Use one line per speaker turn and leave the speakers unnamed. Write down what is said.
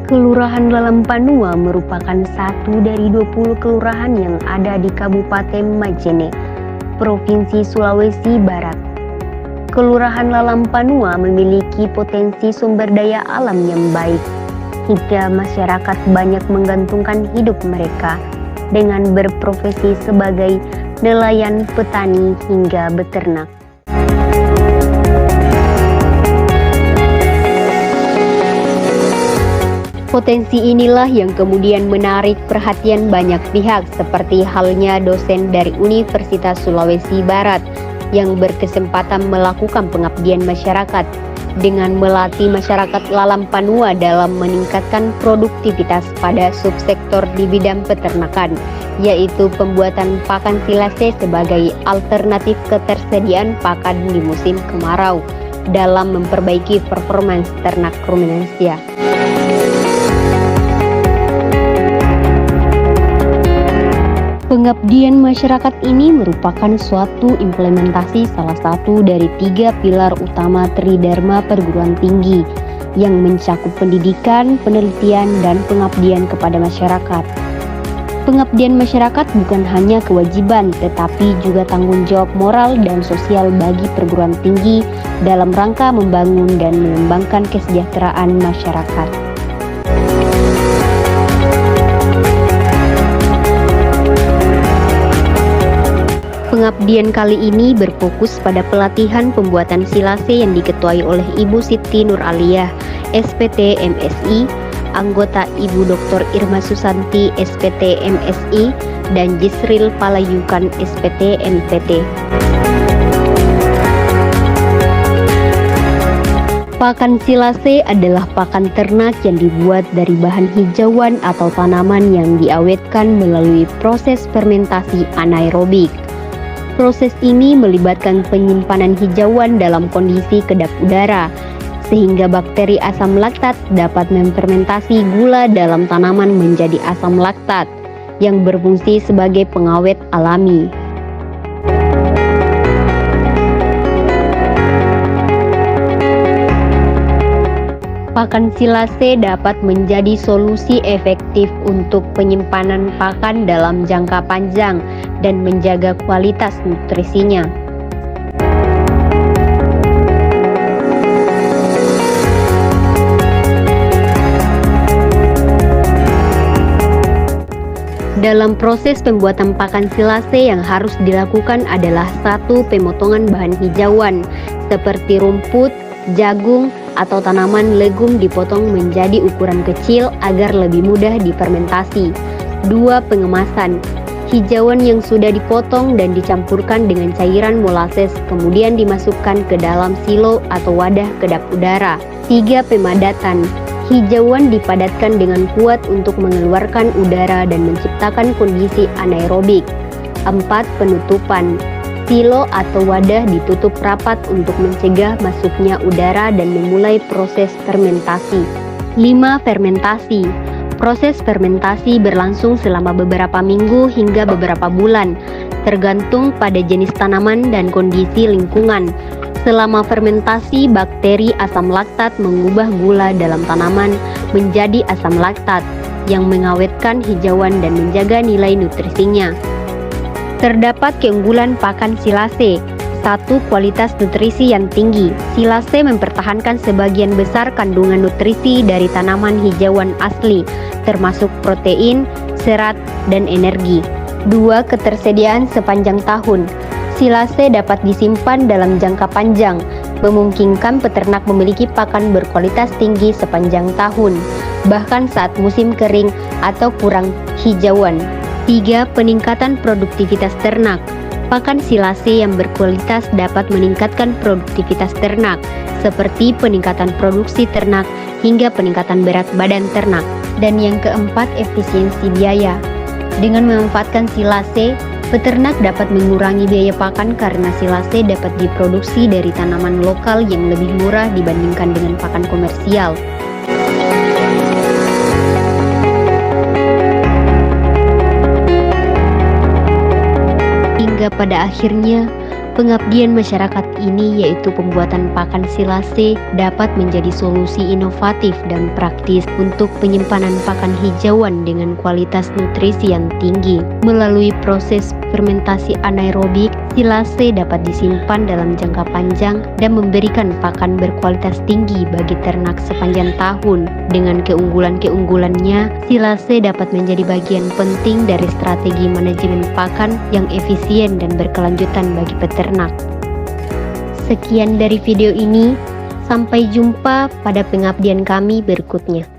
Kelurahan Lalampanua merupakan satu dari 20 kelurahan yang ada di Kabupaten Majene, Provinsi Sulawesi Barat. Kelurahan Lalampanua memiliki potensi sumber daya alam yang baik, hingga masyarakat banyak menggantungkan hidup mereka dengan berprofesi sebagai nelayan, petani, hingga beternak. Potensi inilah yang kemudian menarik perhatian banyak pihak, seperti halnya dosen dari Universitas Sulawesi Barat yang berkesempatan melakukan pengabdian masyarakat dengan melatih masyarakat Lalampanua dalam meningkatkan produktivitas pada subsektor di bidang peternakan, yaitu pembuatan pakan silase sebagai alternatif ketersediaan pakan di musim kemarau dalam memperbaiki performance ternak ruminansia. Pengabdian masyarakat ini merupakan suatu implementasi salah satu dari 3 pilar utama Tridharma Perguruan Tinggi yang mencakup pendidikan, penelitian, dan pengabdian kepada masyarakat. Pengabdian masyarakat bukan hanya kewajiban, tetapi juga tanggung jawab moral dan sosial bagi perguruan tinggi dalam rangka membangun dan mengembangkan kesejahteraan masyarakat. Pengabdian kali ini berfokus pada pelatihan pembuatan silase yang diketuai oleh Ibu Siti Nur Aliyah, SPT MSI, anggota Ibu Dr. Irma Susanti, SPT MSI, dan Jisril Palayukan, SPT MPT. Pakan silase adalah pakan ternak yang dibuat dari bahan hijauan atau tanaman yang diawetkan melalui proses fermentasi anaerobik. Proses ini melibatkan penyimpanan hijauan dalam kondisi kedap udara, sehingga bakteri asam laktat dapat memfermentasi gula dalam tanaman menjadi asam laktat, yang berfungsi sebagai pengawet alami. Pakan silase dapat menjadi solusi efektif untuk penyimpanan pakan dalam jangka panjang dan menjaga kualitas nutrisinya. Dalam proses pembuatan pakan silase yang harus dilakukan adalah 1. Pemotongan bahan hijauan seperti rumput, jagung, atau tanaman legum dipotong menjadi ukuran kecil agar lebih mudah difermentasi. 2. Pengemasan. Hijauan yang sudah dipotong dan dicampurkan dengan cairan molasses kemudian dimasukkan ke dalam silo atau wadah kedap udara. 3. Pemadatan. Hijauan dipadatkan dengan kuat untuk mengeluarkan udara dan menciptakan kondisi anaerobik. 4. Penutupan. Silo atau wadah ditutup rapat untuk mencegah masuknya udara dan memulai proses fermentasi. 5. Fermentasi. Proses fermentasi berlangsung selama beberapa minggu hingga beberapa bulan, tergantung pada jenis tanaman dan kondisi lingkungan. Selama fermentasi, bakteri asam laktat mengubah gula dalam tanaman menjadi asam laktat, yang mengawetkan hijauan dan menjaga nilai nutrisinya. Terdapat keunggulan pakan silase. 1. Kualitas nutrisi yang tinggi. Silase mempertahankan sebagian besar kandungan nutrisi dari tanaman hijauan asli, termasuk protein, serat, dan energi. 2. Ketersediaan sepanjang tahun. Silase dapat disimpan dalam jangka panjang, memungkinkan peternak memiliki pakan berkualitas tinggi sepanjang tahun, bahkan saat musim kering atau kurang hijauan. 3. Peningkatan produktivitas ternak. Pakan silase yang berkualitas dapat meningkatkan produktivitas ternak, seperti peningkatan produksi ternak hingga peningkatan berat badan ternak. Dan yang keempat, efisiensi biaya. Dengan memanfaatkan silase, peternak dapat mengurangi biaya pakan karena silase dapat diproduksi dari tanaman lokal yang lebih murah dibandingkan dengan pakan komersial. Hingga pada akhirnya, Pengabdian masyarakat ini, yaitu pembuatan pakan silase, dapat menjadi solusi inovatif dan praktis untuk penyimpanan pakan hijauan dengan kualitas nutrisi yang tinggi. Melalui proses fermentasi anaerobik, silase dapat disimpan dalam jangka panjang dan memberikan pakan berkualitas tinggi bagi ternak sepanjang tahun. Dengan keunggulan-keunggulannya, silase dapat menjadi bagian penting dari strategi manajemen pakan yang efisien dan berkelanjutan bagi peternak. Sekian dari video ini, sampai jumpa pada pengabdian kami berikutnya.